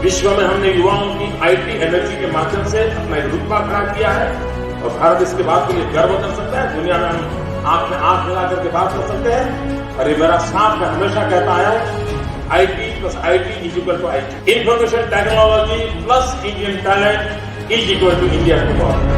विश्व में हमने युवाओं की आईटी एनर्जी के माध्यम से अपना एक रुतबा खड़ा किया है और भारत इसके बाद के लिए गर्व कर सकता है। दुनिया में हम आंख में आंख मिला करके बात कर सकते हैं। और ये मेरा साफ मैं हमेशा कहता आया हूं, IT plus IT is equal to IT. Information technology plus Indian talent is equal to India tomorrow.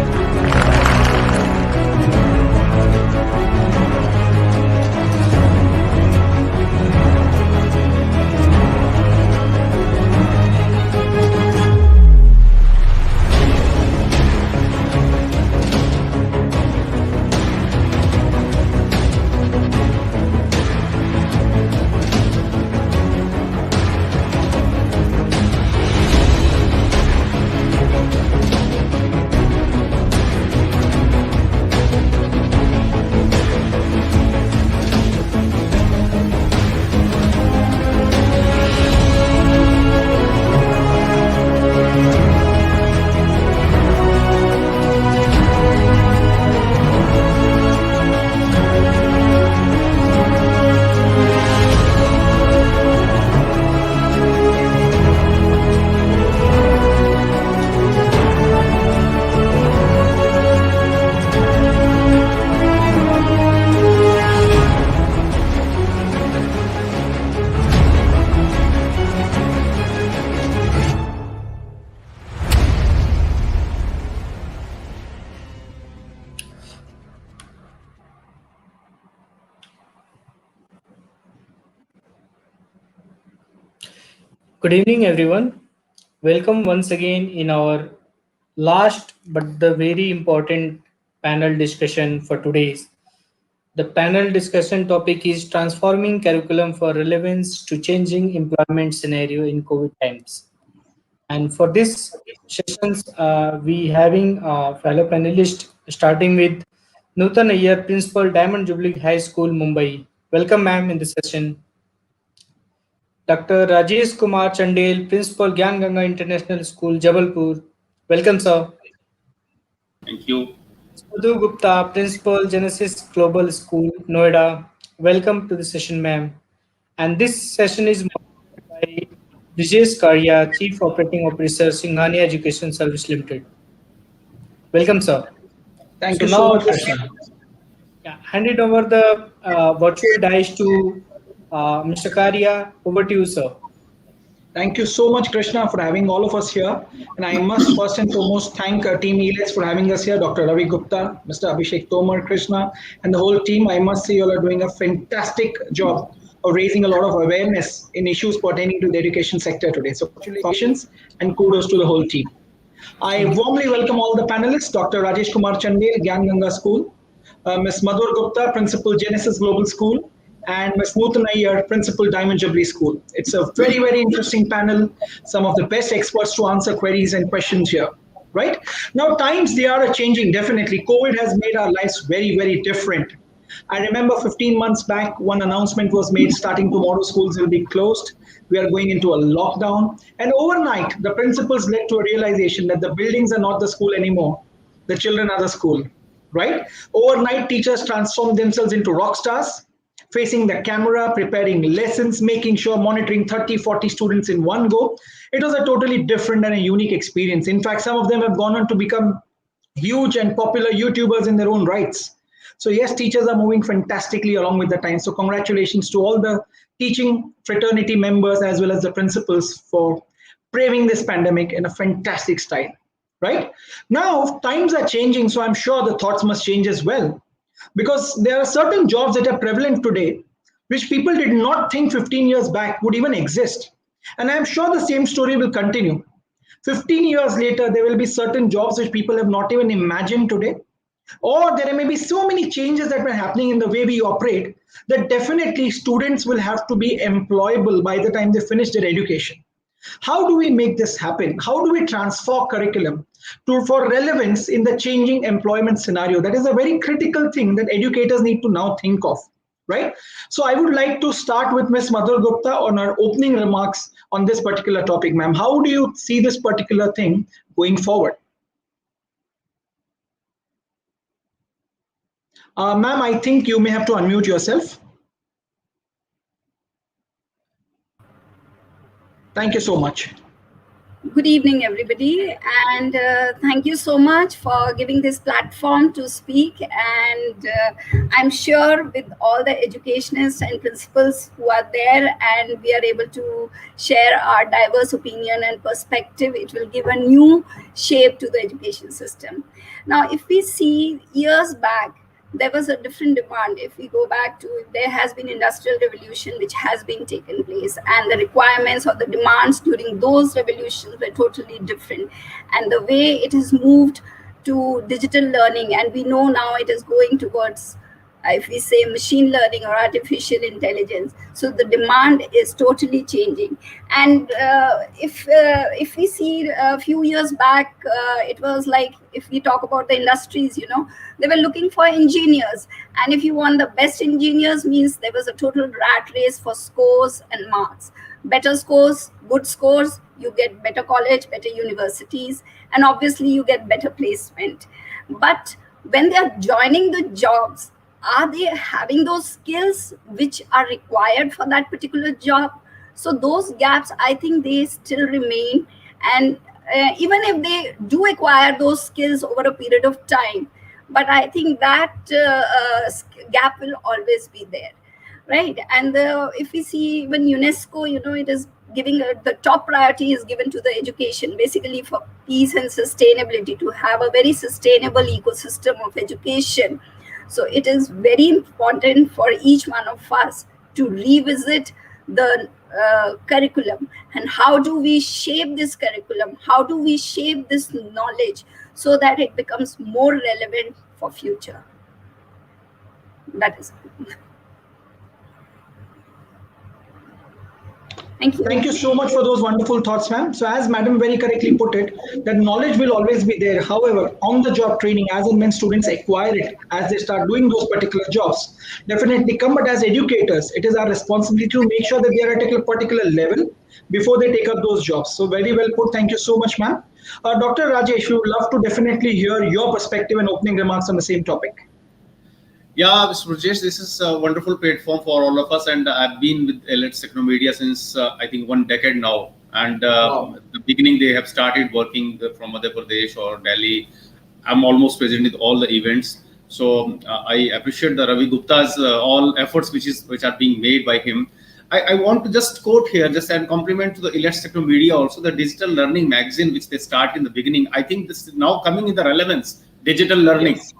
Good evening, everyone. Welcome once again in our last but the very important panel discussion for today's. The panel discussion topic is transforming curriculum for relevance to changing employment scenario in COVID times. And for this sessions, we having fellow panelists starting with Nutan Iyer, Principal, Diamond Jubilee High School, Mumbai. Welcome, ma'am, in the session. Dr. Rajesh Kumar Chandel, Principal, Gyan Ganga International School, Jabalpur. Welcome, sir. Thank you. Madhur Gupta, Principal, Genesis Global School, Noida. Welcome to the session, ma'am. And this session is moderated by Brijesh Karia, Chief Operating Officer, Singhania Education Service Limited. Welcome, sir. Thank you so much, Krishna. Hand it over the virtual dice to Mr. Karia. Over to you, sir. Thank you so much, Krishna, for having all of us here. And I must first and foremost thank Team Elets for having us here, Dr. Ravi Gupta, Mr. Abhishek Tomar, Krishna, and the whole team. I must say you all are doing a fantastic job of raising a lot of awareness in issues pertaining to the education sector today. So congratulations and kudos to the whole team. I warmly welcome all the panelists, Dr. Rajesh Kumar Chandel, Gyan Ganga School, Ms. Madhur Gupta, Principal, Genesis Global School, and Ms. Nutan Iyer, Principal, Diamond Jubilee School. It's a very, very interesting panel. Some of the best experts to answer queries and questions here, right? Now, times, they are changing, definitely. COVID has made our lives very, very different. I remember 15 months back, one announcement was made, starting tomorrow, schools will be closed. We are going into a lockdown. And overnight, the principals led to a realization that the buildings are not the school anymore. The children are the school, right? Overnight, teachers transformed themselves into rock stars. facing the camera, preparing lessons, making sure monitoring 30, 40 students in one go. It was a totally different and a unique experience. In fact, some of them have gone on to become huge and popular YouTubers in their own rights. So yes, teachers are moving fantastically along with the time. So congratulations to all the teaching fraternity members as well as the principals for braving this pandemic in a fantastic style. Right? Now, times are changing, so I'm sure the thoughts must change as well. Because there are certain jobs that are prevalent today, which people did not think 15 years back would even exist. And I'm sure the same story will continue. 15 years later, there will be certain jobs which people have not even imagined today. Or there may be so many changes that were happening in the way we operate that definitely students will have to be employable by the time they finish their education. How do we make this happen? How do we transfer curriculum for relevance in the changing employment scenario? That is a very critical thing that educators need to now think of, right? So I would like to start with Ms. Madhur Gupta on her opening remarks on this particular topic, ma'am. How do you see this particular thing going forward? Ma'am, I think you may have to unmute yourself. Thank you so much. Good evening, everybody, and thank you so much for giving this platform to speak. And I'm sure with all the educationists and principals who are there and we are able to share our diverse opinion and perspective, it will give a new shape to the education system. Now, if we see years back, there was a different demand. If we go back to, there has been industrial revolution which has been taken place, and the requirements or the demands during those revolutions were totally different. And the way it has moved to digital learning, and we know now it is going towards, if we say machine learning or artificial intelligence, so the demand is totally changing. And if we see a few years back, it was like, if we talk about the industries, they were looking for engineers, and if you want the best engineers, means there was a total rat race for scores and marks. Better scores, good scores, you get better college, better universities, and obviously you get better placement. But when they are joining the jobs, are they having those skills which are required for that particular job? So those gaps, I think they still remain. And even if they do acquire those skills over a period of time, but I think that gap will always be there, right? And if we see even UNESCO, it is giving the top priority is given to the education, basically for peace and sustainability, to have a very sustainable ecosystem of education. So it is very important for each one of us to revisit the curriculum, and how do we shape this curriculum? How do we shape this knowledge so that it becomes more relevant for future? That is it. Thank you. Thank you so much for those wonderful thoughts, ma'am. So as madam very correctly put it, that knowledge will always be there. However, on-the-job training, as and when students acquire it, as they start doing those particular jobs, definitely come. But as educators, it is our responsibility to make sure that they are at a particular level before they take up those jobs. So very well put. Thank you so much, ma'am. Dr. Rajesh, we would love to definitely hear your perspective and opening remarks on the same topic. Yeah, Mr. Brijesh, this is a wonderful platform for all of us, and I've been with Elets Technomedia since I think 1 decade now. And Wow. the beginning, they have started working from Madhya Pradesh or Delhi. I'm almost present with all the events, so I appreciate the Ravi Gupta's all efforts which are being made by him. I want to just quote here, just and compliment to the Elets Technomedia, also the digital learning magazine which they start in the beginning. I think this is now coming in the relevance, digital learning. Yes.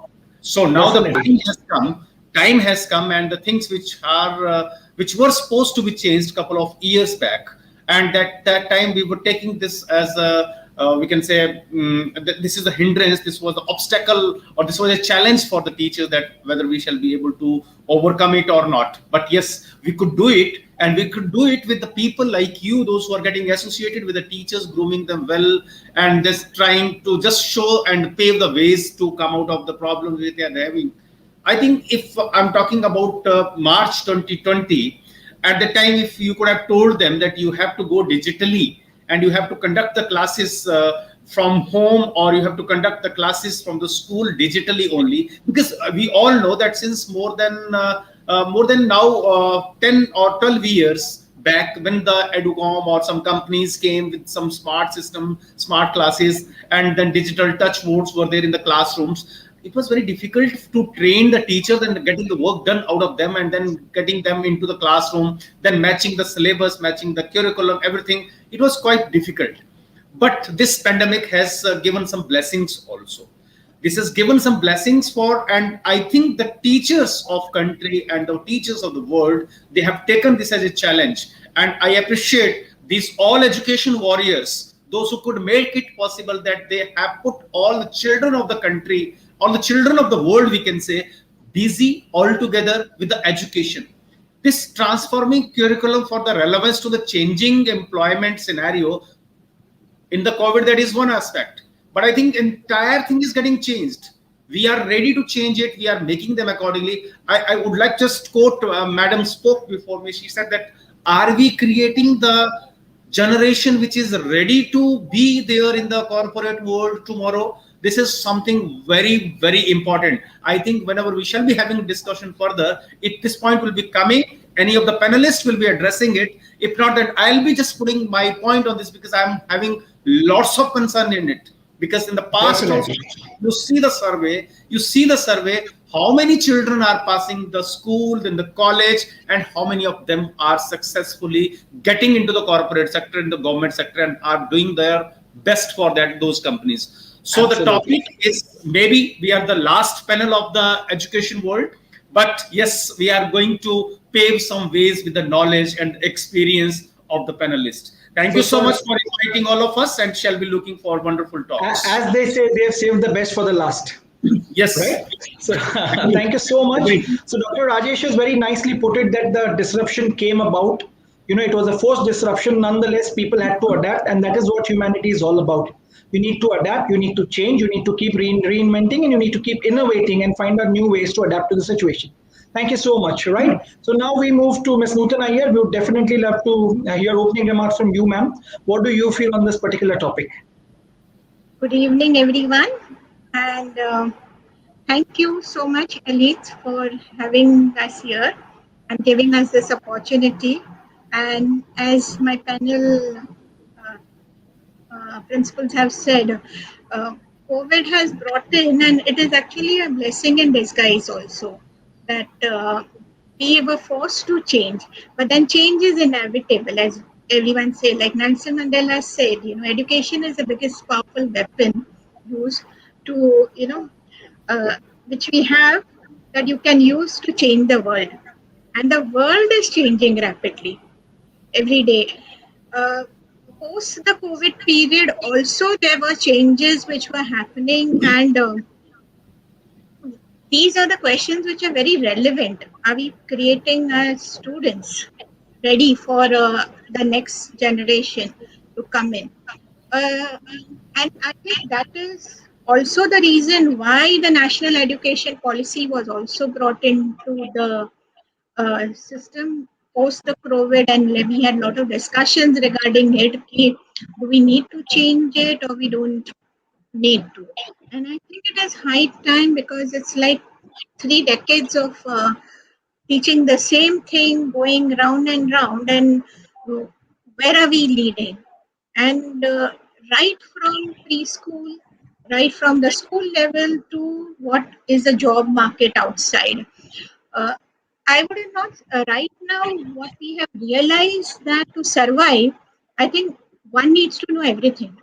So now Definitely. the time has come, and the things which were supposed to be changed a couple of years back, and that time we were taking this as a we can say this is a hindrance, this was the obstacle, or this was a challenge for the teachers, that whether we shall be able to overcome it or not. But yes, we could do it, and we could do it with the people like you, those who are getting associated with the teachers, grooming them well, and just trying to just show and pave the ways to come out of the problems that they are having. I think if I'm talking about March 2020, at the time, if you could have told them that you have to go digitally and you have to conduct the classes from home, or you have to conduct the classes from the school digitally only, because we all know that since more than more than now 10 or 12 years back, when the educom or some companies came with some smart system, smart classes, and then digital touch boards were there in the classrooms, it was very difficult to train the teachers and getting the work done out of them, and then getting them into the classroom, then matching the syllabus, matching the curriculum, everything. It was quite difficult. But this pandemic has given some blessings also. This has given some blessings for, and I think the teachers of country and the teachers of the world, they have taken this as a challenge. And I appreciate these all education warriors, those who could make it possible, that they have put all the children of the country, all the children of the world, we can say, busy all together with the education. This transforming curriculum for the relevance to the changing employment scenario in the COVID, that is one aspect. But I think entire thing is getting changed. We are ready to change it. We are making them accordingly. I would like just quote, Madam spoke before me. She said that, are we creating the generation which is ready to be there in the corporate world tomorrow? This is something very, very important. I think whenever we shall be having a discussion further, this point will be coming. Any of the panelists will be addressing it. If not, then I'll be just putting my point on this, because I'm having lots of concern in it. Because in the past, also, you see the survey, how many children are passing the school, then the college, and how many of them are successfully getting into the corporate sector, in the government sector, and are doing their best for those companies. So absolutely. The topic is, maybe we are the last panel of the education world, but yes, we are going to pave some ways with the knowledge and experience of the panelists. Thank you so much for inviting all of us, and shall be looking for wonderful talks. As they say, they have saved the best for the last. Yes. Right? So, thank you so much. So Dr. Rajesh has very nicely put it that the disruption came about. It was a forced disruption. Nonetheless, people had to adapt, and that is what humanity is all about. You need to adapt, you need to change, you need to keep reinventing, and you need to keep innovating and find out new ways to adapt to the situation. Thank you so much. Right. So now we move to Ms. Nutan Iyer. We would definitely love to hear opening remarks from you, ma'am. What do you feel on this particular topic? Good evening, everyone. And thank you so much, Elets, for having us here and giving us this opportunity. And as my panel principals have said, COVID has brought in, and it is actually a blessing in disguise also, that we were forced to change. But then change is inevitable, as everyone say. Like Nelson Mandela said, education is the biggest powerful weapon used to, which we have, that you can use to change the world. And the world is changing rapidly every day. Post the COVID period, also there were changes which were happening, and these are the questions which are very relevant. Are we creating students ready for the next generation to come in? And I think that is also the reason why the national education policy was also brought into the system post the COVID, and we had a lot of discussions regarding it. Do we need to change it, or we don't need to? And I think it is high time, because it's like 3 decades of teaching the same thing, going round and round, and where are we leading? And right from preschool, right from the school level to what is the job market outside. I would not, right now, what we have realized, that to survive, I think one needs to know everything.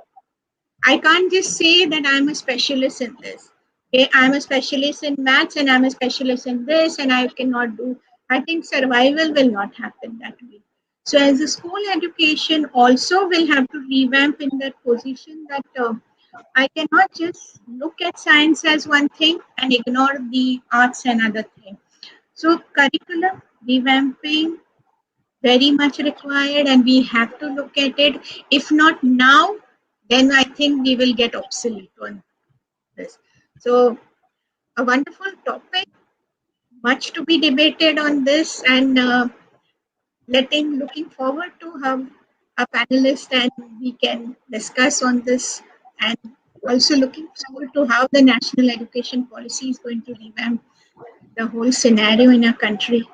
I can't just say that I'm a specialist in this. Okay, I'm a specialist in maths and I'm a specialist in this, and I cannot do. I think survival will not happen that way. So as a school education also will have to revamp in that position, that I cannot just look at science as one thing and ignore the arts and other thing. So curriculum revamping very much required, and we have to look at it. If not now, then I think we will get obsolete on this. So a wonderful topic, much to be debated on this, and looking forward to have a panelist and we can discuss on this, and also looking forward to how the national education policy is going to revamp the whole scenario in our country.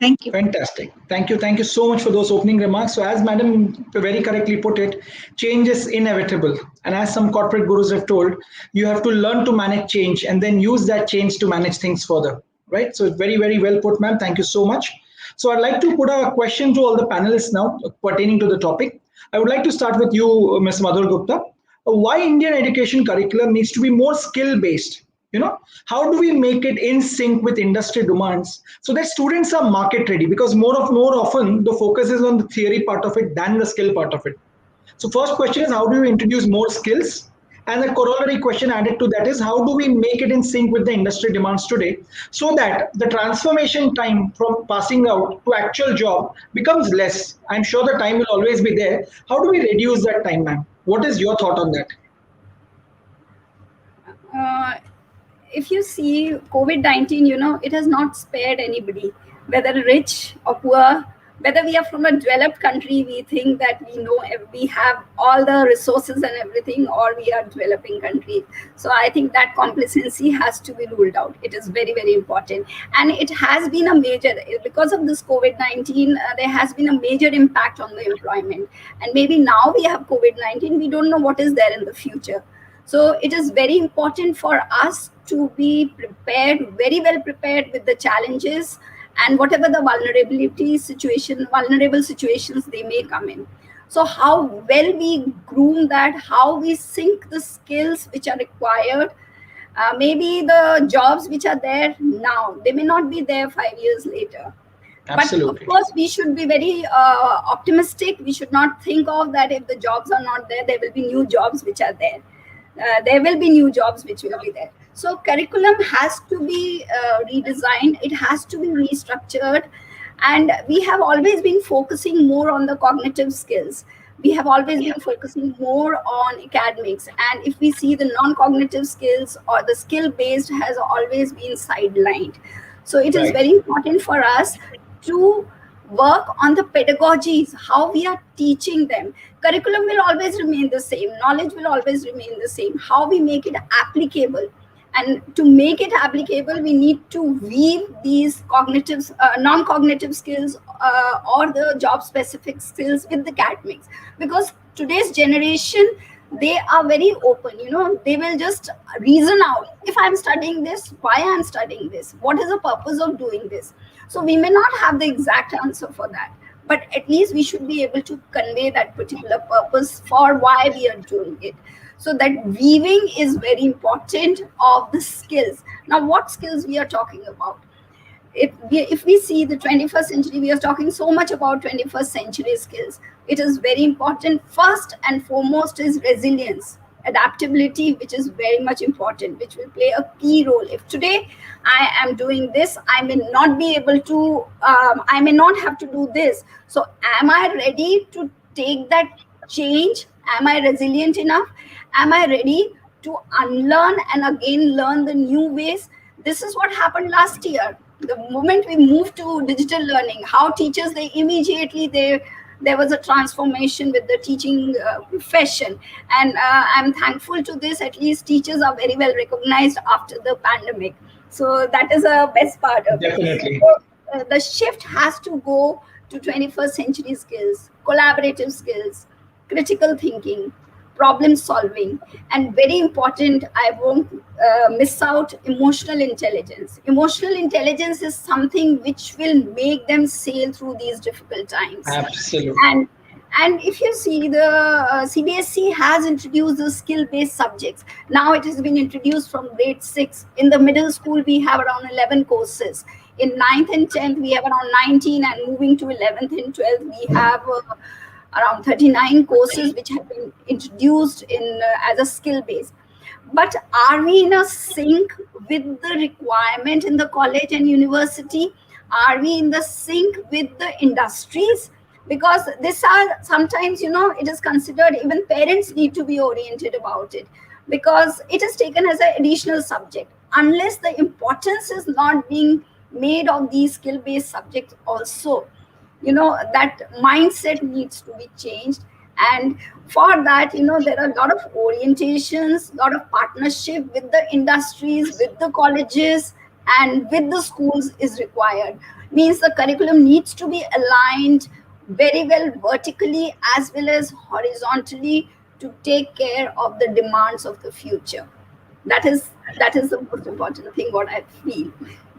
Thank you. Fantastic. Thank you. Thank you so much for those opening remarks. So, as Madam very correctly put it, change is inevitable. And as some corporate gurus have told, you have to learn to manage change and then use that change to manage things further. Right? So, very, very well put, ma'am. Thank you so much. So, I'd like to put a question to all the panelists now pertaining to the topic. I would like to start with you, Ms. Madhur Gupta. Why Indian education curriculum needs to be more skill based? How do we make it in sync with industry demands so that students are market ready? Because more often the focus is on the theory part of it than the skill part of it. So first question is, how do you introduce more skills? And the corollary question added to that is, how do we make it in sync with the industry demands today so that the transformation time from passing out to actual job becomes less? I'm sure the time will always be there. How do we reduce that time, ma'am? What is your thought on that? If you see COVID-19, it has not spared anybody, whether rich or poor, whether we are from a developed country, we think that we have all the resources and everything, or we are developing country. So I think that complacency has to be ruled out. It is very, very important. And it has been a major, because of this COVID-19, there has been a major impact on the employment. And maybe now we have COVID-19, we don't know what is there in the future. So it is very important for us to be prepared, very well prepared with the challenges and whatever the vulnerable situations they may come in. So how well we groom that, how we sync the skills which are required. Maybe the jobs which are there now, they may not be there 5 years later. Absolutely. But of course, we should be very optimistic. We should not think of that if the jobs are not there, there will be new jobs which are there. There will be new jobs which will be there. So curriculum has to be redesigned. It has to be restructured. And we have always been focusing more on the cognitive skills. We have always been focusing more on academics. And if we see the non-cognitive skills or the skill-based has always been sidelined. So it is very important for us to work on the pedagogies, how we are teaching them. Curriculum will always remain the same. Knowledge will always remain the same. How we make it applicable. And to make it applicable, we need to weave these cognitive, non-cognitive skills or the job-specific skills with the academics. Because today's generation, they are very open. They will just reason out. If I'm studying this, why I'm studying this? What is the purpose of doing this? So we may not have the exact answer for that, but at least we should be able to convey that particular purpose for why we are doing it. So that weaving is very important of the skills. Now, what skills we are talking about? If we see the 21st century, we are talking so much about 21st century skills. It is very important. First and foremost is resilience, adaptability, which is very much important, which will play a key role. If today I am doing this, I may not be able to, I may not have to do this. So am I ready to take that change? Am I resilient enough? Am I ready to unlearn and again learn the new ways? This is what happened last year. The moment we moved to digital learning, how teachers, there was a transformation with the teaching profession. And I'm thankful to this. At least teachers are very well recognized after the pandemic. So that is a best part of Definitely. it. So, the shift has to go to 21st century skills, collaborative skills, critical thinking, problem solving, and very important, I won't miss out, emotional intelligence. Emotional intelligence is something which will make them sail through these difficult times. Absolutely. And if you see, the CBSE has introduced the skill-based subjects. Now it has been introduced from grade 6. In the middle school, we have around 11 courses. In 9th and 10th, we have around 19, and moving to 11th and 12th, we have around 39 courses which have been introduced in as a skill base. But are we in a sync with the requirement in the college and university? Are we in the sync with the industries? Because this are sometimes, it is considered, even parents need to be oriented about it, because it is taken as an additional subject. Unless the importance is not being made of these skill-based subjects also, that mindset needs to be changed. And for that, there are a lot of orientations, a lot of partnership with the industries, with the colleges, and with the schools is required. means the curriculum needs to be aligned very well vertically as well as horizontally to take care of the demands of the future. That is the most important thing what I feel.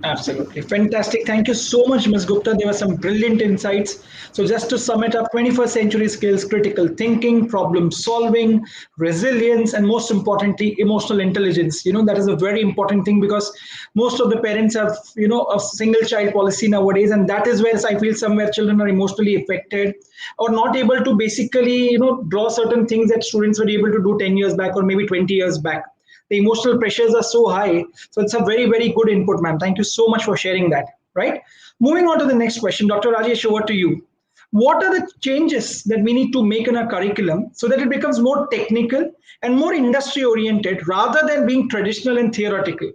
Absolutely. Fantastic. Thank you so much, Ms. Gupta. There were some brilliant insights. So just to sum it up, 21st century skills, critical thinking, problem solving, resilience, and most importantly, emotional intelligence. That is a very important thing because most of the parents have, a single child policy nowadays. And that is where I feel somewhere children are emotionally affected or not able to basically, draw certain things that students were able to do 10 years back or maybe 20 years back. The emotional pressures are so high. So it's a very, very good input, ma'am. Thank you so much for sharing that. Right. Moving on to the next question, Dr. Rajesh, over to you. What are the changes that we need to make in our curriculum so that it becomes more technical and more industry oriented rather than being traditional and theoretical?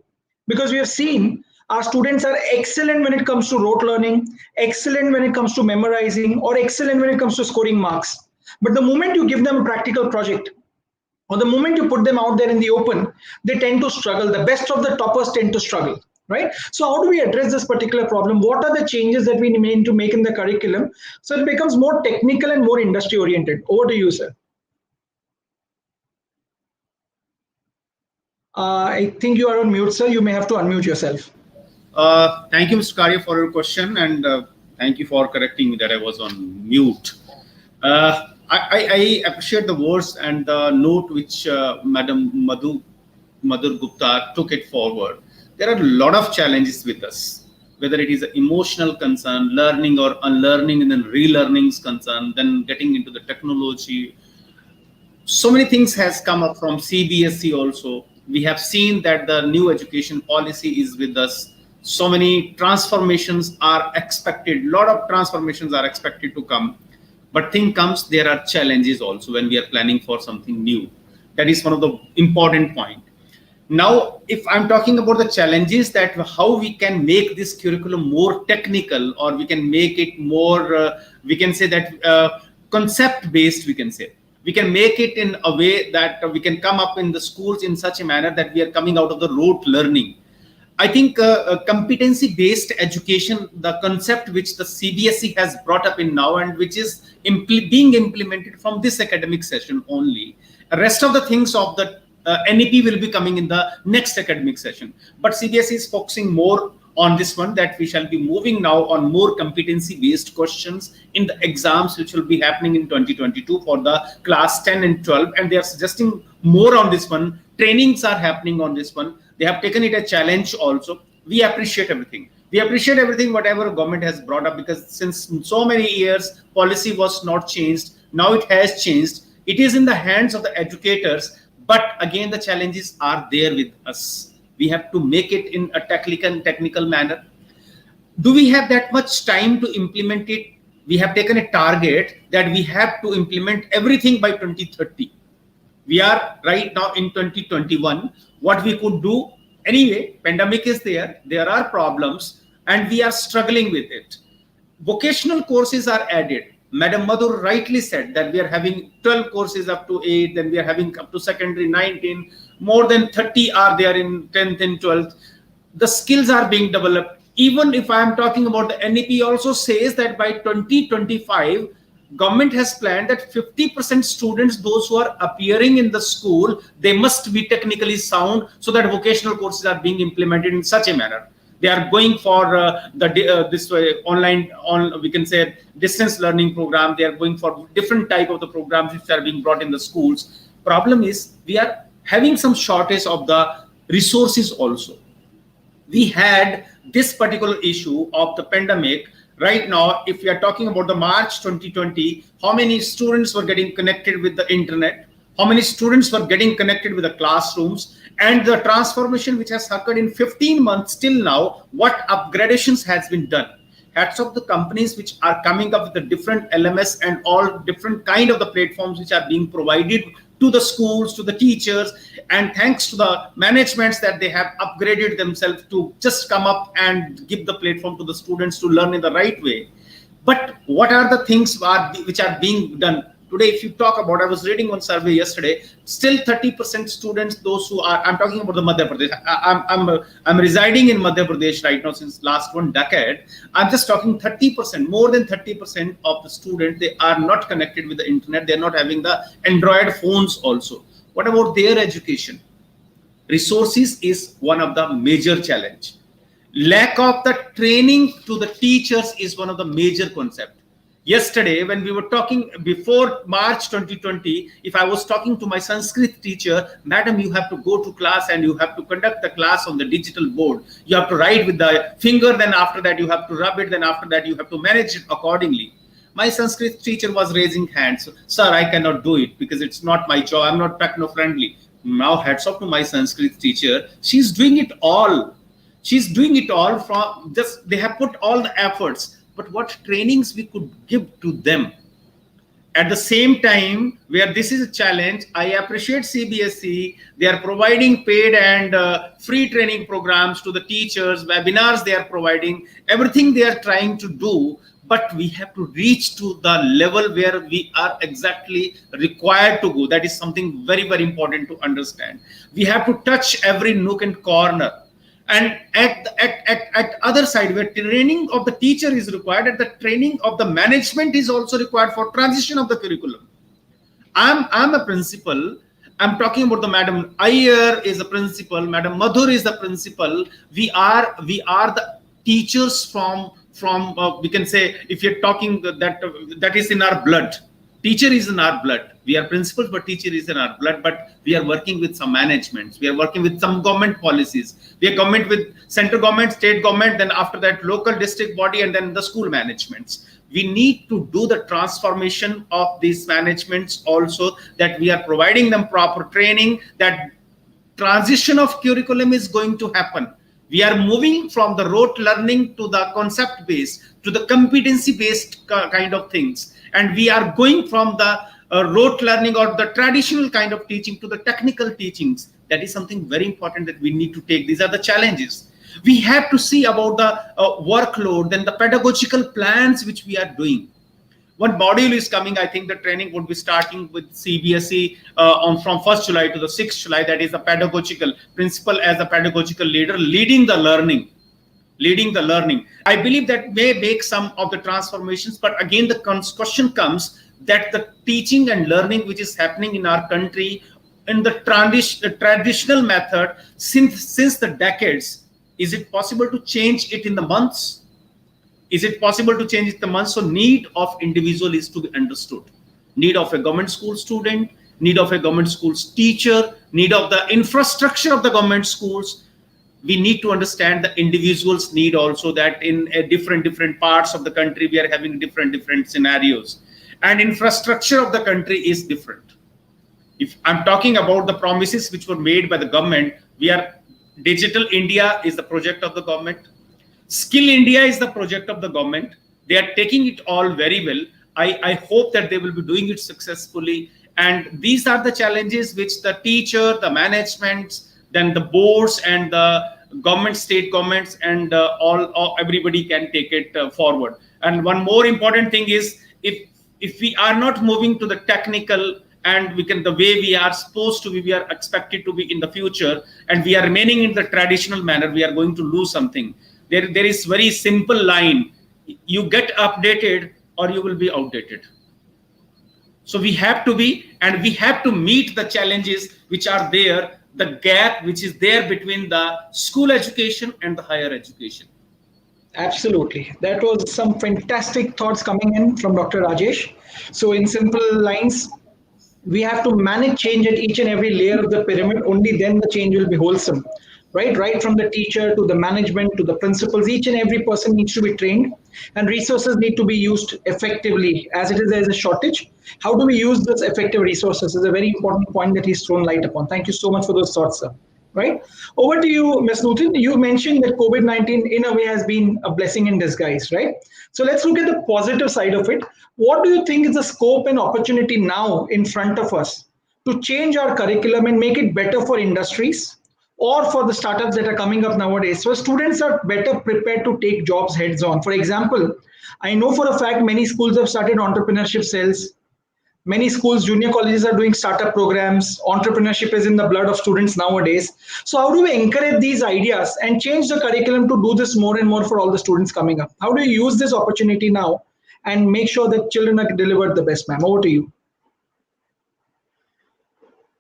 Because we have seen our students are excellent when it comes to rote learning, excellent when it comes to memorizing, or excellent when it comes to scoring marks. But the moment you give them a practical project, or the moment you put them out there in the open, they tend to struggle. The best of the toppers tend to struggle, right? So how do we address this particular problem? What are the changes that we need to make in the curriculum so it becomes more technical and more industry oriented? Over to you, sir. I think you are on mute, sir. You may have to unmute yourself. Thank you, Mr. Karia, for your question, and thank you for correcting me that I was on mute. I appreciate the words and the note which Madam Madhur Gupta took it forward. There are a lot of challenges with us, whether it is an emotional concern, learning or unlearning, and then relearning's concern, then getting into the technology. So many things has come up from CBSE also. We have seen that the new education policy is with us. So many transformations are expected. A lot of transformations are expected to come. But thing comes, there are challenges also when we are planning for something new. That is one of the important points. Now, if I'm talking about the challenges that how we can make this curriculum more technical, or we can make it more, we can say that concept based, we can say. We can make it in a way that we can come up in the schools in such a manner that we are coming out of the rote learning. I think competency-based education, the concept which the CBSE has brought up in now and which is being implemented from this academic session only. The rest of the things of the NEP will be coming in the next academic session. But CBSE is focusing more on this one, that we shall be moving now on more competency-based questions in the exams which will be happening in 2022 for the class 10 and 12. And they are suggesting more on this one. Trainings are happening on this one. They have taken it a challenge also. We appreciate everything. We appreciate everything whatever government has brought up, because since so many years policy was not changed. Now it has changed. It is in the hands of the educators. But again, the challenges are there with us. We have to make it in a technical manner. Do we have that much time to implement it? We have taken a target that we have to implement everything by 2030. We are right now in 2021. What we could do anyway, pandemic is there. There are problems and we are struggling with it. Vocational courses are added. Madam Madhur rightly said that we are having 12 courses up to 8, then we are having up to secondary 19, more than 30 are there in 10th and 12th. The skills are being developed. Even if I am talking about the NEP also says that by 2025, government has planned that 50% students, those who are appearing in the school, they must be technically sound, so that vocational courses are being implemented in such a manner. They are going for this online, we can say distance learning program. They are going for different type of the programs which are being brought in the schools. Problem is we are having some shortage of the resources also. We had this particular issue of the pandemic. Right now, if we are talking about the March 2020, how many students were getting connected with the internet? How many students were getting connected with the classrooms? And the transformation which has occurred in 15 months till now, what upgradations has been done? Hats off the companies which are coming up with the different LMS and all different kind of the platforms which are being provided to the schools, to the teachers, and thanks to the managements that they have upgraded themselves to just come up and give the platform to the students to learn in the right way. But what are the things which are being done? Today, if you talk about, I was reading one survey yesterday, still 30% students, those who are, I'm talking about the Madhya Pradesh. I'm residing in Madhya Pradesh right now since last 1 decade. I'm just talking 30%, more than 30% of the students, they are not connected with the internet. They're not having the Android phones also. What about their education? Resources is one of the major challenge. Lack of the training to the teachers is one of the major concept. Yesterday, when we were talking before March 2020, if I was talking to my Sanskrit teacher, madam, you have to go to class and you have to conduct the class on the digital board. You have to write with the finger, then after that you have to rub it, then after that you have to manage it accordingly. My Sanskrit teacher was raising hands. Sir, I cannot do it because it's not my job. I'm not techno-friendly. Now, hats off to my Sanskrit teacher. She's doing it all. She's doing it all from just, they have put all the efforts. But what trainings we could give to them? At the same time, where this is a challenge, I appreciate CBSE. They are providing paid and free training programs to the teachers, webinars they are providing, everything they are trying to do. But we have to reach to the level where we are exactly required to go. That is something very, very important to understand. We have to touch every nook and corner. And at other side, where training of the teacher is required, and the training of the management is also required for transition of the curriculum. I'm a principal. I'm talking about the Madam Iyer is a principal. Madam Madhur is the principal. We are the teachers from we can say, if you're talking that is in our blood. Teacher is in our blood. We are principals, but teacher is in our blood. But we are working with some managements. We are working with some government policies. We are government with central government, state government, then after that local district body, and then the school managements. We need to do the transformation of these managements also, that we are providing them proper training, that transition of curriculum is going to happen. We are moving from the rote learning to the concept based, to the competency based kind of things. And we are going from the rote learning or the traditional kind of teaching to the technical teachings. That is something very important that we need to take. These are the challenges. We have to see about the workload, then the pedagogical plans which we are doing. One module is coming. I think the training would be starting with CBSE from 1st July to the 6th July. That is a pedagogical principal as a pedagogical leader leading the learning. I believe that may make some of the transformations, but again, the question comes that the teaching and learning which is happening in our country in the traditional method since the decades, is it possible to change it in the months? Is it possible to change it in the months? So need of individual is to be understood. Need of a government school student, need of a government schools teacher, need of the infrastructure of the government schools. We need to understand the individual's need also, that in different parts of the country, we are having different scenarios, and infrastructure of the country is different. If I'm talking about the promises which were made by the government, Digital India is the project of the government. Skill India is the project of the government. They are taking it all very well. I hope that they will be doing it successfully. And these are the challenges which the teacher, the management, then the boards and the government, state governments, and everybody can take it forward. And one more important thing is, if we are not moving to the technical and the way we are supposed to be, we are expected to be in the future, and we are remaining in the traditional manner, we are going to lose something. There is very simple line: you get updated or you will be outdated. So we have to be, and we have to meet the challenges which are there, the gap which is there between the school education and the higher education. Absolutely. That was some fantastic thoughts coming in from Dr. Rajesh. So in simple lines, we have to manage change at each and every layer of the pyramid. Only then the change will be wholesome. Right from the teacher to the management to the principals, each and every person needs to be trained, and resources need to be used effectively. As it is, there is a shortage. How do we use those effective resources is a very important point that he's thrown light upon. Thank you so much for those thoughts, sir. Right. Over to you, Ms. Nutan. You mentioned that COVID-19 in a way has been a blessing in disguise, right? So let's look at the positive side of it. What do you think is the scope and opportunity now in front of us to change our curriculum and make it better for industries or for the startups that are coming up nowadays, so students are better prepared to take jobs heads on? For example, I know for a fact many schools have started entrepreneurship cells. Many schools, junior colleges are doing startup programs. Entrepreneurship is in the blood of students nowadays. So how do we encourage these ideas and change the curriculum to do this more and more for all the students coming up? How do you use this opportunity now and make sure that children are delivered the best, ma'am? Over to you.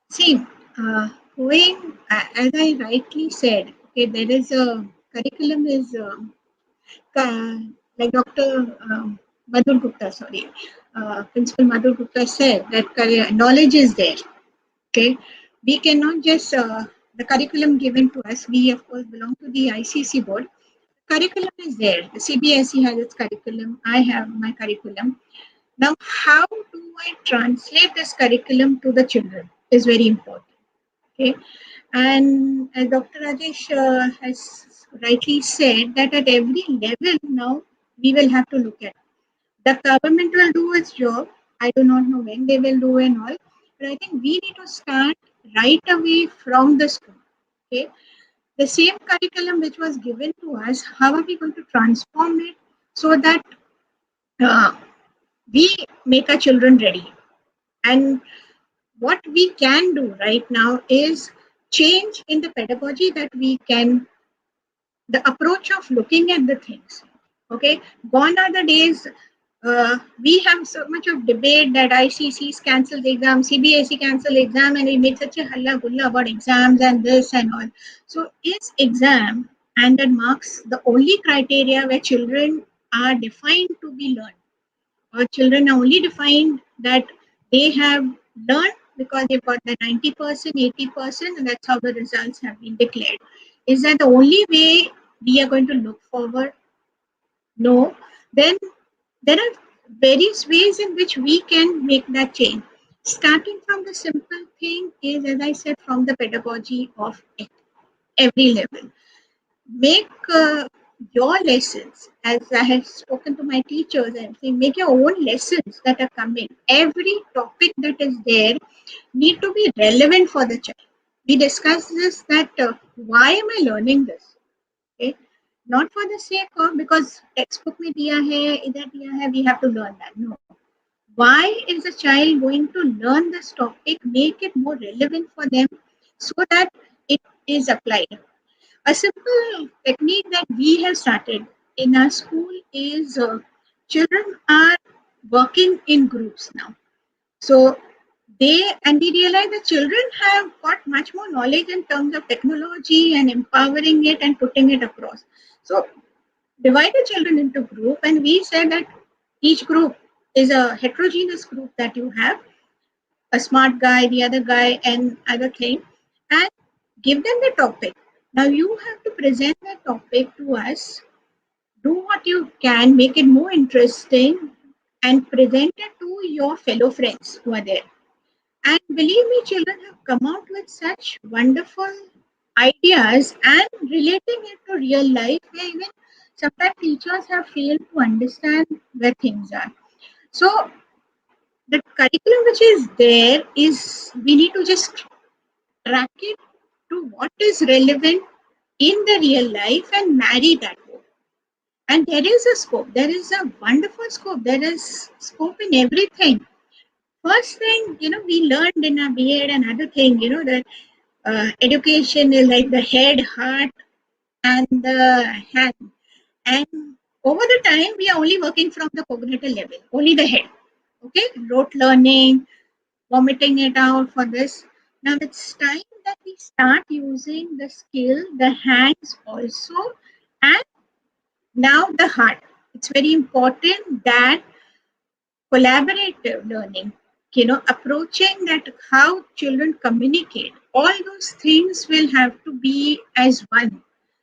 See, going, as I rightly said, okay, there is a curriculum is like Dr. Madhur Gupta, sorry, Principal Madhur Gupta said that knowledge is there. Okay, we cannot just the curriculum given to us. We of course belong to the ICC board. Curriculum is there. The CBSE has its curriculum. I have my curriculum. Now, how do I translate this curriculum to the children is very important. Okay, and as Dr. Rajesh has rightly said that at every level now we will have to look at. The government will do its job. I do not know when they will do and all, but I think we need to start right away from the school. Okay, the same curriculum which was given to us, how are we going to transform it so that we make our children ready? And what we can do right now is change in the pedagogy that we can, the approach of looking at the things. Okay, gone are the days we have so much of debate that ICC's cancel the exam, CBSE cancel exam, and we make such a halla gulla about exams and this and all. So is exam and that marks the only criteria where children are defined to be learned? Or children are only defined that they have learned because they've got the 90%, 80%, and that's how the results have been declared. Is that the only way we are going to look forward? No. Then there are various ways in which we can make that change. Starting from the simple thing is, as I said, from the pedagogy of every level. Make your lessons, as I have spoken to my teachers, and say, make your own lessons that are coming. Every topic that is there need to be relevant for the child. We discussed this that why am I learning this? Okay, not for the sake of because textbook mein diya hai, idhar diya hai, we have to learn that. No. Why is the child going to learn this topic? Make it more relevant for them so that it is applied. A simple technique that we have started in our school is children are working in groups now. So we realize that children have got much more knowledge in terms of technology and empowering it and putting it across. So divide the children into group, and we said that each group is a heterogeneous group that you have, a smart guy, the other guy, and other thing, and give them the topic. Now you have to present the topic to us, do what you can, make it more interesting, and present it to your fellow friends who are there. And believe me, children have come out with such wonderful ideas and relating it to real life, where even sometimes teachers have failed to understand where things are. So the curriculum which is there is, we need to just track it to what is relevant in the real life and marry that both. And there is a scope, there is a wonderful scope, there is scope in everything. First thing, we learned in our BEd and other thing, that education is like the head, heart, and the hand. And over the time, we are only working from the cognitive level, only the head. Okay, rote learning, vomiting it out for this. Now it's time that we start using the skill, the hands also, and now the heart. It's very important that collaborative learning, approaching that how children communicate, all those things will have to be as one.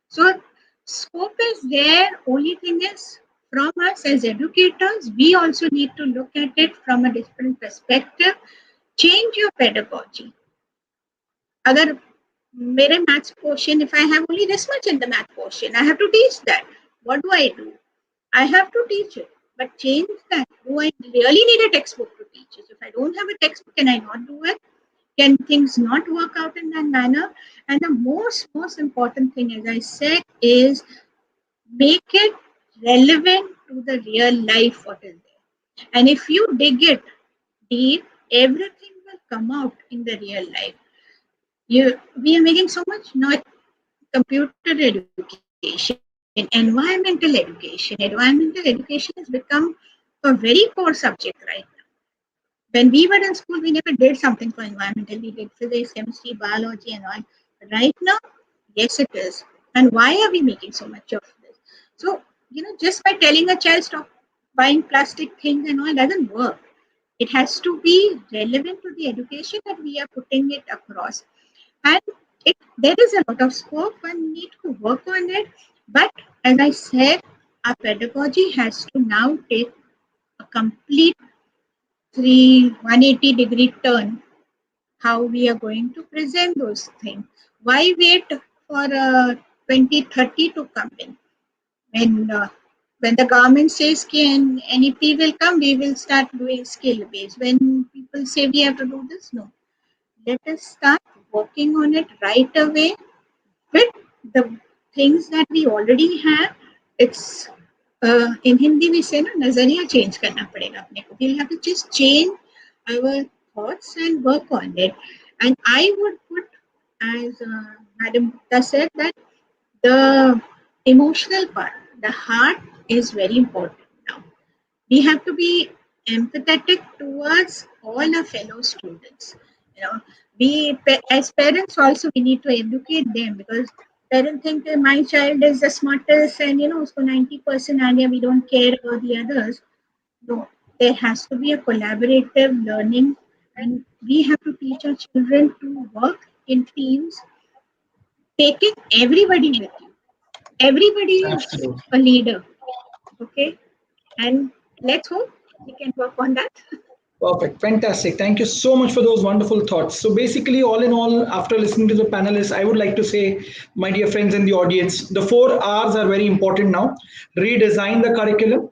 So scope is there, only thing is from us as educators, we also need to look at it from a different perspective, change your pedagogy. Other mere maths portion, if I have only this much in the math portion, I have to teach that. What do? I have to teach it, but change that. Do I really need a textbook to teach it? If I don't have a textbook, can I not do it? Can things not work out in that manner? And the most important thing, as I said, is make it relevant to the real life what is there. And if you dig it deep, everything will come out in the real life. We are making so much noise. Computer education, environmental education. Environmental education has become a very core subject right now. When we were in school, we never did something for environmental. We did physics, chemistry, biology, and all. But right now, yes, it is. And why are we making so much of this? So, just by telling a child stop buying plastic things and all doesn't work. It has to be relevant to the education that we are putting it across. And there is a lot of scope and need to work on it. But as I said, our pedagogy has to now take a complete 180-degree turn, how we are going to present those things. Why wait for 2030 to come in? When the government says NEP will come, we will start doing skill based. When people say we have to do this, no. Let us start working on it right away with the things that we already have. It's in Hindi we say na nazariya change karna padega apne ko. We'll have to just change our thoughts and work on it. And I would put, as Madam Gupta said, that the emotional part, the heart is very important now. We have to be empathetic towards all our fellow students. We as parents also we need to educate them, because parents think that my child is the smartest and usko 90% area, we don't care about the others. No, there has to be a collaborative learning, and we have to teach our children to work in teams, taking everybody with you. Everybody is Absolutely. a leader. Okay, and let's hope we can work on that. Perfect. Fantastic. Thank you so much for those wonderful thoughts. So basically, all in all, after listening to the panelists, I would like to say, my dear friends in the audience, the 4 R's are very important now. Redesign the curriculum,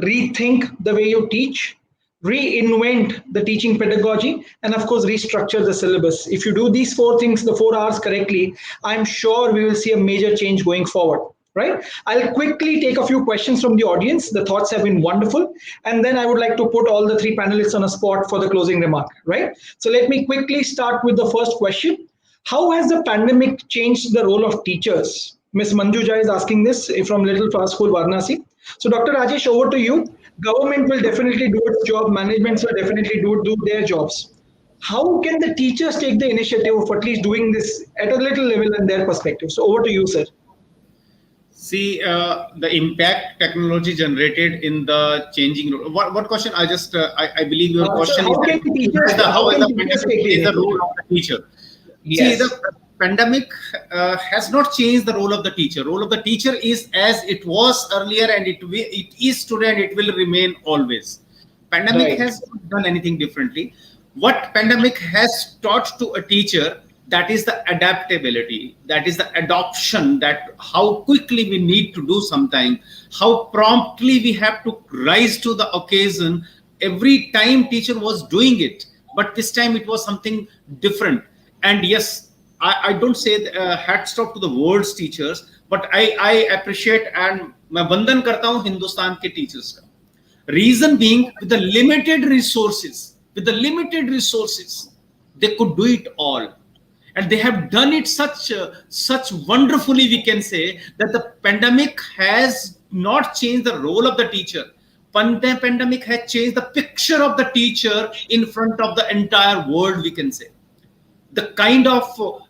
rethink the way you teach, reinvent the teaching pedagogy, and of course, restructure the syllabus. If you do these 4 things, the 4 R's correctly, I'm sure we will see a major change going forward. Right? I'll quickly take a few questions from the audience. The thoughts have been wonderful. And then I would like to put all the 3 panelists on a spot for the closing remark. Right? So let me quickly start with the first question. How has the pandemic changed the role of teachers? Ms. Manjuja is asking this from Little Fast School, Varanasi. So Dr. Rajesh, over to you. Government will definitely do its job. Management will definitely do their jobs. How can the teachers take the initiative of at least doing this at a little level in their perspective? So over to you, sir. See, the impact technology generated in the changing. What question? I believe your question how is can teachers, how can the teachers pandemic take is the role of the teacher. Yes. See, the pandemic has not changed the role of the teacher. Role of the teacher is as it was earlier, and it is today, and it will remain always. Pandemic has not done anything differently. What pandemic has taught to a teacher, that is the adaptability, that is the adoption, that how quickly we need to do something, how promptly we have to rise to the occasion. Every time teacher was doing it, but this time it was something different. And yes, I don't say hats off to the world's teachers, but I appreciate and मैं वंदन करता हूँ हिंदुस्तान के teachers का. Reason being, with the limited resources, they could do it all. And they have done it such wonderfully, we can say, that the pandemic has not changed the role of the teacher. Pandemic has changed the picture of the teacher in front of the entire world, we can say. The kind of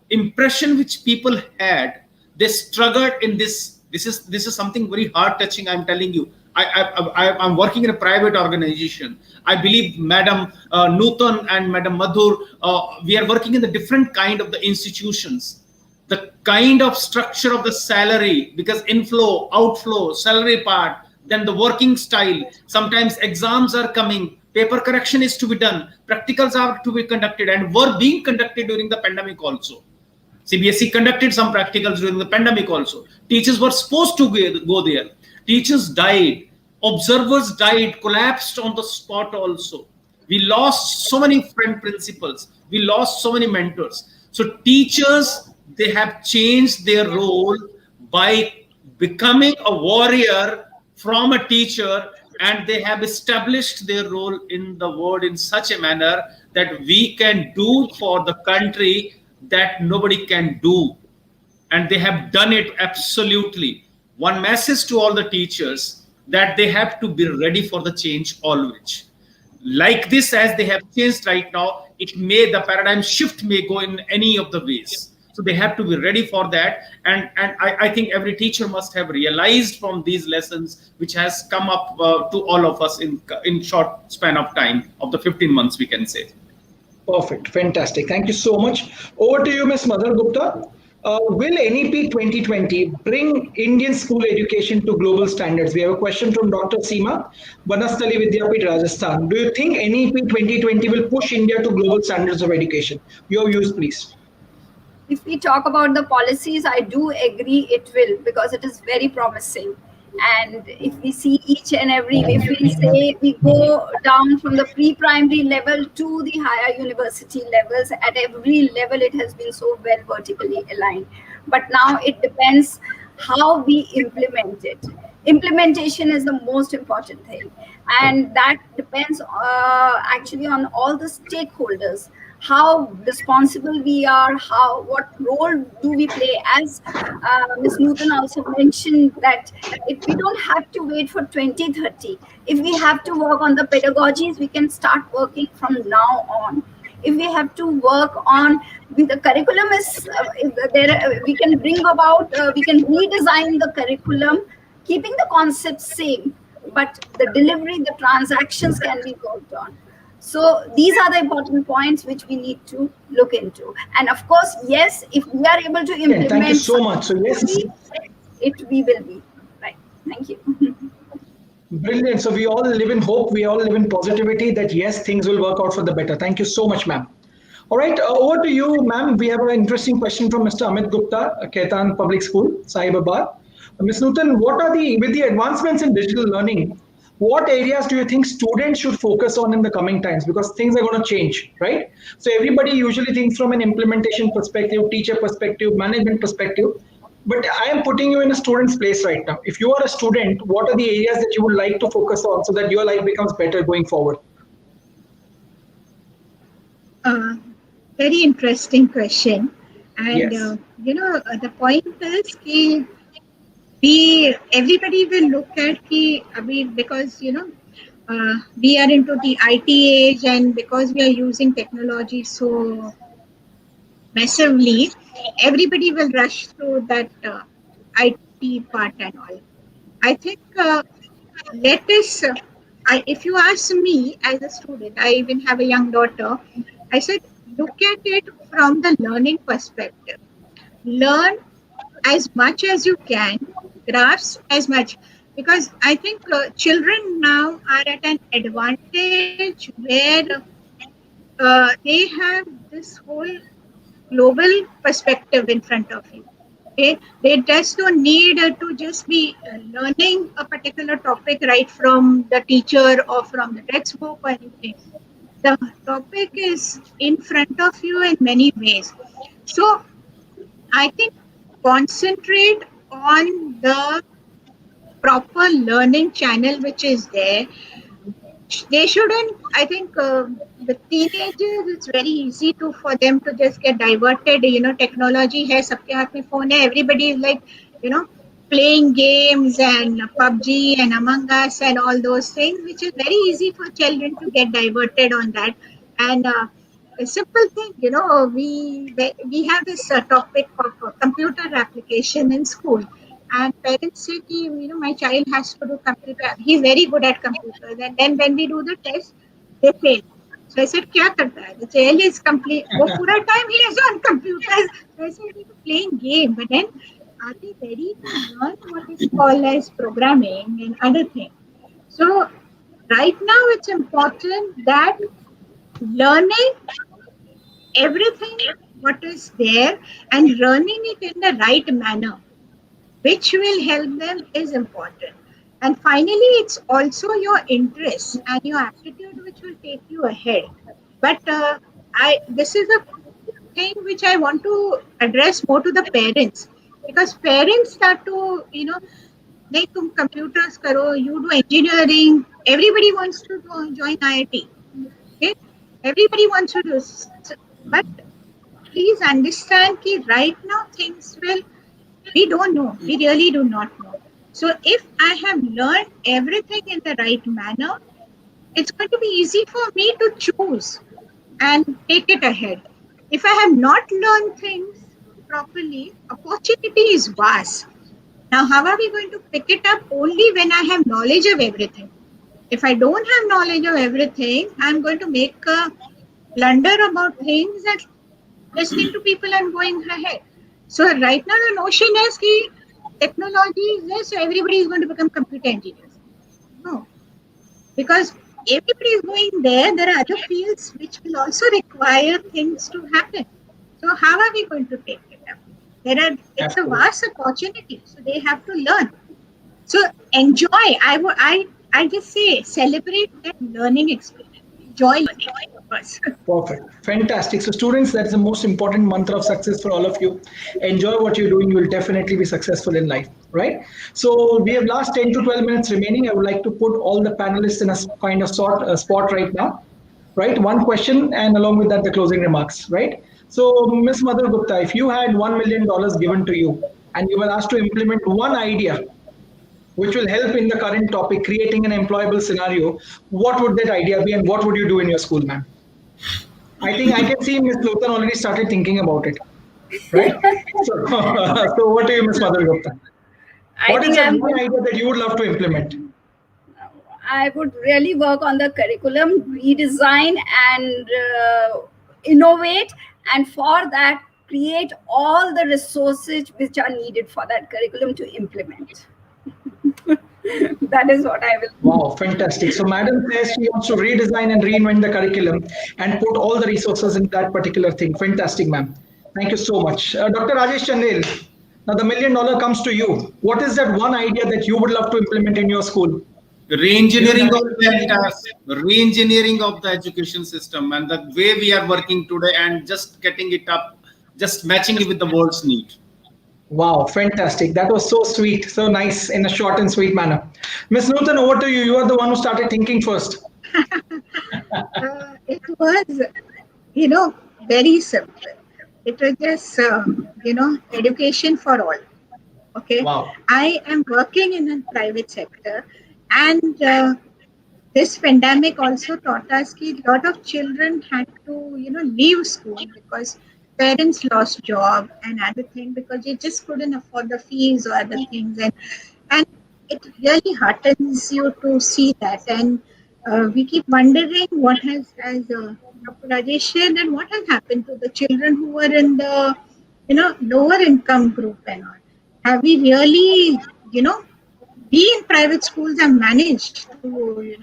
impression which people had, they struggled in this. This is something very heart touching, I'm telling you. I'm working in a private organization. I believe Madam Nutan and Madam Madhur, we are working in the different kind of the institutions. The kind of structure of the salary, because inflow, outflow, salary part, then the working style. Sometimes exams are coming, paper correction is to be done, practicals are to be conducted, and were being conducted during the pandemic also. CBSE conducted some practicals during the pandemic also. Teachers were supposed to go there. Teachers died. Observers died, collapsed on the spot also. We lost so many friend principals. We lost so many mentors. So teachers, they have changed their role by becoming a warrior from a teacher and they have established their role in the world in such a manner that we can do for the country that nobody can do, and they have done it absolutely. One message to all the teachers, that they have to be ready for the change always. Like this, as they have changed right now, the paradigm shift may go in any of the ways. So they have to be ready for that. And I think every teacher must have realized from these lessons, which has come up to all of us in short span of time of the 15 months, we can say. Perfect. Fantastic. Thank you so much. Over to you, Ms. Madhur Gupta. Will NEP 2020 bring Indian school education to global standards? We have a question from Dr. Seema, Banastali Vidyapit, Rajasthan. Do you think NEP 2020 will push India to global standards of education? Your views, please. If we talk about the policies, I do agree it will, because it is very promising. And if we see each and every, if we say we go down from the pre-primary level to the higher university levels, at every level it has been so well vertically aligned. But now it depends how we implement it. Implementation is the most important thing, and that depends actually on all the stakeholders, how responsible we are, what role do we play. As Ms. Nutan also mentioned, that if we don't have to wait for 2030, if we have to work on the pedagogies, we can start working from now on. If we have to work on with the curriculum, we can bring about, we can redesign the curriculum, keeping the concept same, but the delivery, the transactions can be worked on. So these are the important points which we need to look into. And of course, yes, if we are able to implement, thank you so much. So yes, we will be right. Thank you. Brilliant. So we all live in hope. We all live in positivity that yes, things will work out for the better. Thank you so much, ma'am. All right, over to you, ma'am. We have an interesting question from Mr. Amit Gupta, Ketan Public School, Saibabad. Ms. Nutan, with the advancements in digital learning, what areas do you think students should focus on in the coming times? Because things are going to change, right? So everybody usually thinks from an implementation perspective, teacher perspective, management perspective. But I am putting you in a student's place right now. If you are a student, what are the areas that you would like to focus on so that your life becomes better going forward? Very interesting question. And, yes. The point is everybody will look at because we are into the IT age, and because we are using technology so massively, everybody will rush through that IT part and all. I think if you ask me as a student, I even have a young daughter, I said, look at it from the learning perspective. Learn as much as you can, grasp as much, because I think children now are at an advantage where they have this whole global perspective in front of you. They just don't need to just be learning a particular topic right from the teacher or from the textbook or anything. The topic is in front of you in many ways. So I think concentrate on the proper learning channel which is there. They shouldn't, I think the teenagers, it's very easy for them to just get diverted. Technology hai, sabke haath mein phone hai, everybody is like, playing games and PUBG and Among Us and all those things, which is very easy for children to get diverted on that. And a simple thing, we have this topic of computer application in school. And parents say, my child has to do computer. He's very good at computers. And then when we do the test, they fail. So I said, kya karta hai? The child is complete. Pura time he is on computers. So I said, he's playing game. But then are they ready to learn what is called as programming and other things? So right now it's important that learning everything what is there and learning it in the right manner, which will help them, is important. And finally, it's also your interest and your aptitude which will take you ahead. But this is a thing which I want to address more to the parents, because parents start to, नहीं तुम computers करो, you do engineering. Everybody wants to join IIT. Okay, everybody wants to do, but please understand that right now things will. We don't know. We really do not know. So if I have learned everything in the right manner, it's going to be easy for me to choose and take it ahead. If I have not learned things properly, opportunity is vast. Now, how are we going to pick it up? Only when I have knowledge of everything. If I don't have knowledge of everything, I'm going to make a blunder about things and listening to people and going ahead. So right now the notion is that technology is there, so everybody is going to become computer engineers. No, because everybody is going there. There are other fields which will also require things to happen. So how are we going to take it up? It's a vast opportunity, so they have to learn. So enjoy. I just say celebrate that learning experience. Enjoy learning first. Perfect. Fantastic. So students, that is the most important mantra of success for all of you. Enjoy what you're doing. You will definitely be successful in life, right? So we have last 10 to 12 minutes remaining. I would like to put all the panelists in a kind of spot right now, right? One question and along with that, the closing remarks, right? So Ms. Madhur Gupta, if you had $1 million given to you and you were asked to implement one idea which will help in the current topic, creating an employable scenario, what would that idea be and what would you do in your school, ma'am? I think I can see Ms. Nutan already started thinking about it, right? So what do you, Ms. Madhur Gupta? What is that one idea that you would love to implement? I would really work on the curriculum, redesign and innovate, and for that, create all the resources which are needed for that curriculum to implement. That is what I will. Wow, fantastic. So Madam says she wants to redesign and reinvent the curriculum and put all the resources in that particular thing. Fantastic, ma'am. Thank you so much. Dr. Rajesh Chandel, now the $1 million comes to you. What is that one idea that you would love to implement in your school? Re-engineering of the education system and the way we are working today and just getting it up, just matching it with the world's need. Wow, fantastic. That was so sweet, so nice in a short and sweet manner. Ms. Nutan, over to you. You are the one who started thinking first. It was, very simple. It was just, education for all. Okay. Wow. I am working in a private sector, and this pandemic also taught us that a lot of children had to, leave school because parents lost job and other things because they just couldn't afford the fees or other things, and it really heartens you to see that. And we keep wondering what has, as Dr. Rajesh said, and what has happened to the children who were in the lower income group and all. Have we really we in private schools have managed to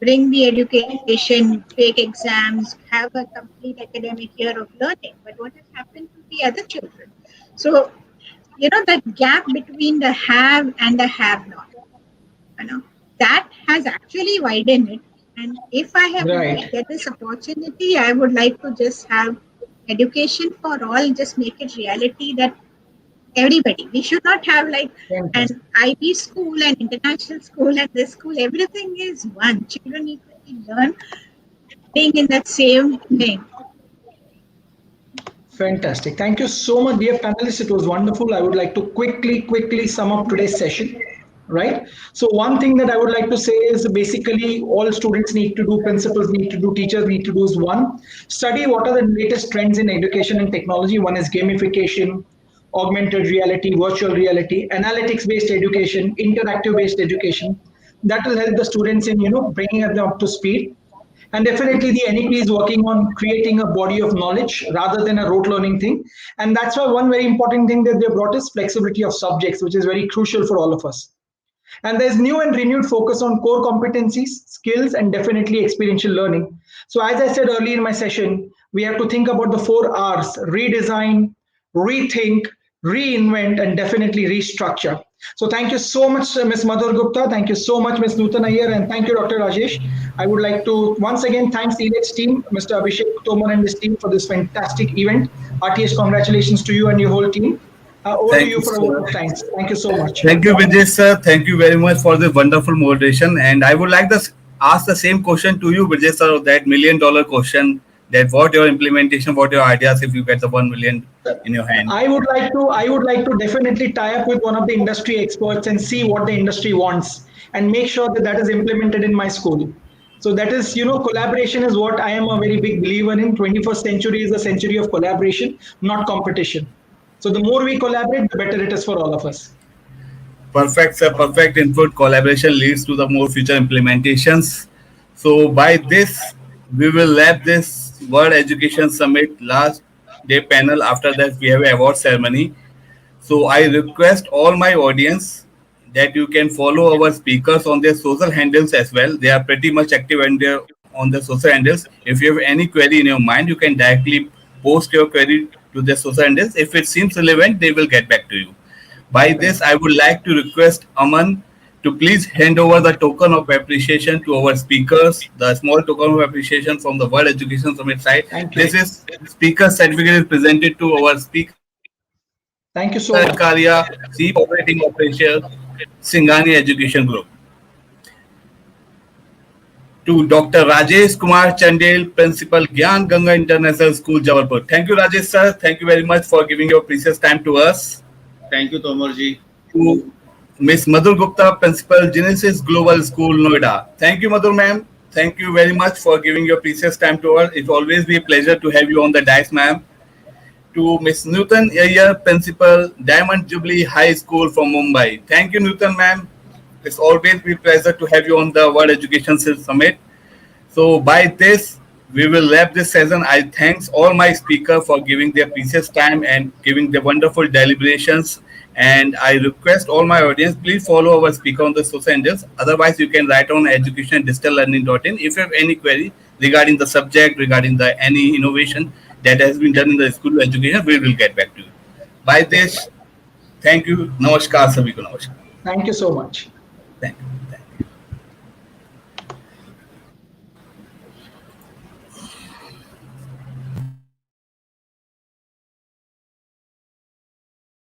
bring the education, take exams, have a complete academic year of learning? But what has happened to the other children? So that gap between the have and the have not, that has actually widened it. And if I have to get this opportunity, I would like to just have education for all, just make it reality that everybody, we should not have like an IB school and international school and this school, everything is one. Children need to learn being in that same thing. Fantastic. Thank you so much, dear panelists. It was wonderful. I would like to quickly sum up today's session. Right. So one thing that I would like to say is basically all students need to do, principals need to do, teachers need to do is one, study what are the latest trends in education and technology. One is gamification, augmented reality, virtual reality, analytics based education, interactive based education. That will help the students in, bringing them up to speed. And definitely the NEP is working on creating a body of knowledge rather than a rote learning thing. And that's why one very important thing that they brought is flexibility of subjects, which is very crucial for all of us. And there's new and renewed focus on core competencies, skills, and definitely experiential learning. So as I said earlier in my session, we have to think about the 4 R's: redesign, rethink, reinvent, and definitely restructure. So thank you so much, Ms. Madhur Gupta. Thank you so much, Ms. Nutan Iyer, and thank you, Dr. Rajesh. I would like to once again thank the Elets team, Mr. Abhishek Tomar and his team for this fantastic event. RTS, congratulations to you and your whole team. Over to Thank you you, for a word sir. of thanks. Thank you so much. Thank you, Brijesh, sir. Thank you very much for the wonderful moderation. And I would like to ask the same question to you, Brijesh, sir, that $1 million question. That what your implementation, what your ideas if you get the 1 million in your hand. I would like to definitely tie up with one of the industry experts and see what the industry wants and make sure that that is implemented in my school. So that is, collaboration is what I am a very big believer in. 21st century is a century of collaboration, not competition. So the more we collaborate, the better it is for all of us. Perfect, sir. Perfect input. Collaboration leads to the more future implementations. So by this, we will wrap this World Education Summit last day panel. After that, we have an award ceremony. So I request all my audience that you can follow our speakers on their social handles as well. They are pretty much active on their social handles. If you have any query in your mind, you can directly post your query to their social handles. If it seems relevant, they will get back to you. By this, I would like to request Aman to please hand over the token of appreciation to our speakers, the small token of appreciation from the World Education Summit side. Thank you. This is speaker certificate is presented to our speaker Thank you so much. Karia, Chief Operating Officer, Singhania Education Group. To Dr. Rajesh Kumar Chandel, Principal Gyan Ganga International School, Jabalpur. Thank you, Rajesh sir. Thank you very much for giving your precious time to us. Thank you, Tomarji. To Miss Madhur Gupta, Principal Genesis Global School, Noida. Thank you, Madhur ma'am. Thank you very much for giving your precious time to us. It will always be a pleasure to have you on the dais, ma'am. To Miss Nutan, Iyer, Principal, Diamond Jubilee High School from Mumbai. Thank you, Nutan ma'am. It's always be a pleasure to have you on the World Education Summit. So by this, we will wrap this session. I thanks all my speakers for giving their precious time and giving the wonderful deliberations. And I request all my audience, please follow our speaker on the social handles. Otherwise, you can write on education.digitallearning.in if you have any query regarding the subject, regarding the any innovation that has been done in the school education, we will get back to you. By this, thank you. Namaskar, sabhi ko namaskar. Thank you so much. Thank you.